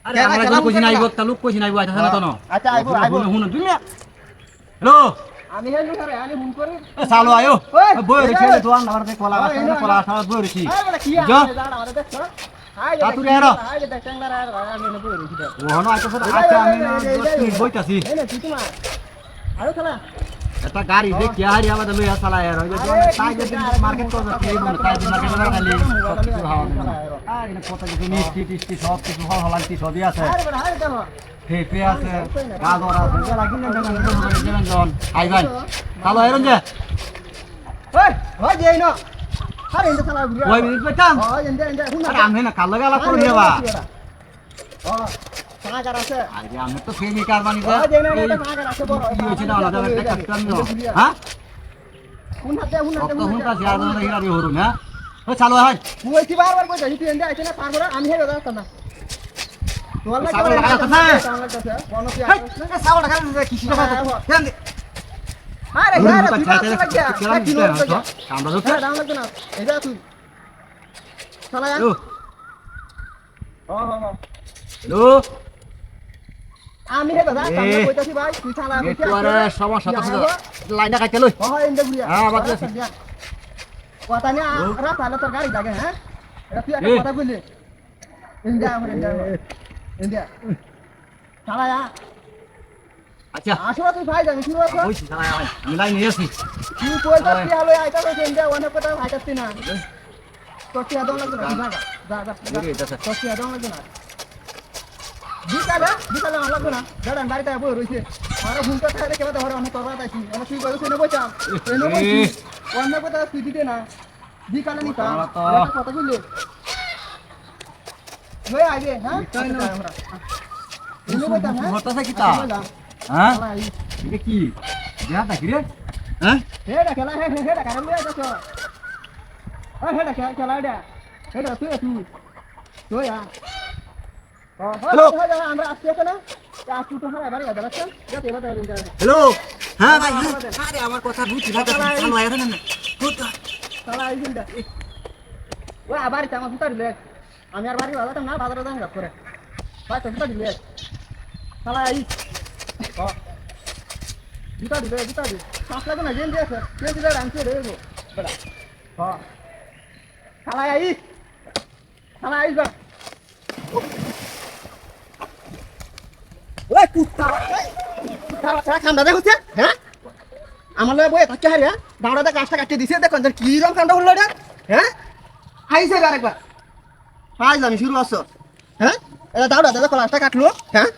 আরে আমরা লোক কইছি নাইবো তা লোক কইছি নাইবো আইতা না তো না আচ্ছা আইবো আইবো হুন তুমি হ্যালো আমি হেলু করে আমি ফোন করি চালো আয়ো বই রেখে দোয়ান আমাদের কলা কলা সারা বই রেখি আরে কি আছে দাঁড়া আমাদের দেখছ আই যে তাতুরে এরো আই যে ট্যাংলার আর আমি এনে বই রেখি দাও ওহনো আইতা আচ্ছা আমি না 10 মিনিট বইতাছি এই না তুই তোমার আরো খেলা একটা গাড়ি দেখ কি হারি আমাদের লইয়া চালা এর ওই যে তাই যে মার্কেট তো যাচ্ছে বন্ধ তাই যে মার্কেট না খালি সব কিছু হাওয়া আর এখানে কত কিছু মিষ্টি টিষ্টি সব কিছু ফল হলান্তি সবই আছে আরে বড় হাই দাও পেঁপে আছে গাজর আছে যারা কিনে দেবেন জন আইবান চালো এরন যে ওই ওই দেই না আরে ইন্দা খেলা ঘুরিয়া ওই মিনিট পেতাম ওই ইন্দা ইন্দা হুন আরে আমি না কালো গালা করে দেবা ও সাগার আছে আরে আমি তো ফেমি কার বানি ওই দেই না এটা সাগার আছে বড় কি হইছে না আলাদা একটা কাস্টম নো হ্যাঁ হুন হাতে কত হুন কা জিয়া না হিরা দি হরু না ও চালো হয় ওই কি বারবার কই যাই তুই ইন্দা আইছ না তারপরে আমি হেবে দাও না তোমার লাগে সাগর লাগা কথা বনতি এই সাগর লাগা কি কি কথা কেন দি আরে আরে তুই কেন দিতে আমরা তো দাম লাগবে না এটা তুই চলা যা ও হো লো আমি হেবে দাও আমি কইতাছি ভাই তুই চালা একটু আরে সমস্যা তো লাইনটা কাটতে লই ও ইন্দা গুরিয়া হ্যাঁ বাদ কথা নিয়ে আরা তাহলে তোর গাড়ি লাগে হ্যাঁ এটা তুই একটা কথা কইলি ইন্দা আমার ইন্দা চালা যা আচ্ছা আসলে তুই ভাই জানি শুরু আছে ওই চালা আমি লাইন নিয়ে আসি তুই কইতা কি আলো আইতা কইছে ইন্দা অনেক কথা আইতাছি না তোর কি আদম লাগবে না যা তোর কি আদম লাগবে না বিকালে আমার লাগবে না দাঁড়ান বাড়িতে বই রয়েছে আর ভুলটা থাকে কেবা ধরে অনেক করবা তাইছি আমি তুই কইছিস এনে বইতাম এনে বইছি অন্য কথা তুই দিতে না বিকালে নিতাম কথা কইলি লই আগে হ্যাঁ এনে বইতাম হ্যাঁ হতাছে কি তা হ্যাঁ এটা কি দেয়া তা কি রে হ্যাঁ হেডা খেলা হেডা কারণ লই যাচ্ছ হেডা খেলা হেডা তুই আমরা আসছি এখানে তুই তো হারাই বাড়ি যাবে হ্যালো হ্যাঁ ভাই আরে আমার কথা বুঝছি না চালো আয় না শালা আইজিনটা ওই আবার আমার ভিতর দিলে আমি আর বাড়ি বাজাতাম না বাজারে দাম করে ভাই তো ভিতর দিলে শালা আই ভিতর দিলে পাঁচ লাগে না গেম দিয়েছে গেম দিলে রাখছে রে বেড়া শালা আই যা ওই কুত্তা খান্ডা দেখছে হ্যাঁ আমার লগে বই থাকতে হারিয়া দাঁড়াতে গাছটা কাটিয়ে দিছে দেখুন কি রকম কাণ্ড হলো এটা হ্যাঁ আইসে আরেকবার পাইলাম শুরু আসছো হ্যাঁ এটা দাঁড়া দাদা গাছটা কাটলো হ্যাঁ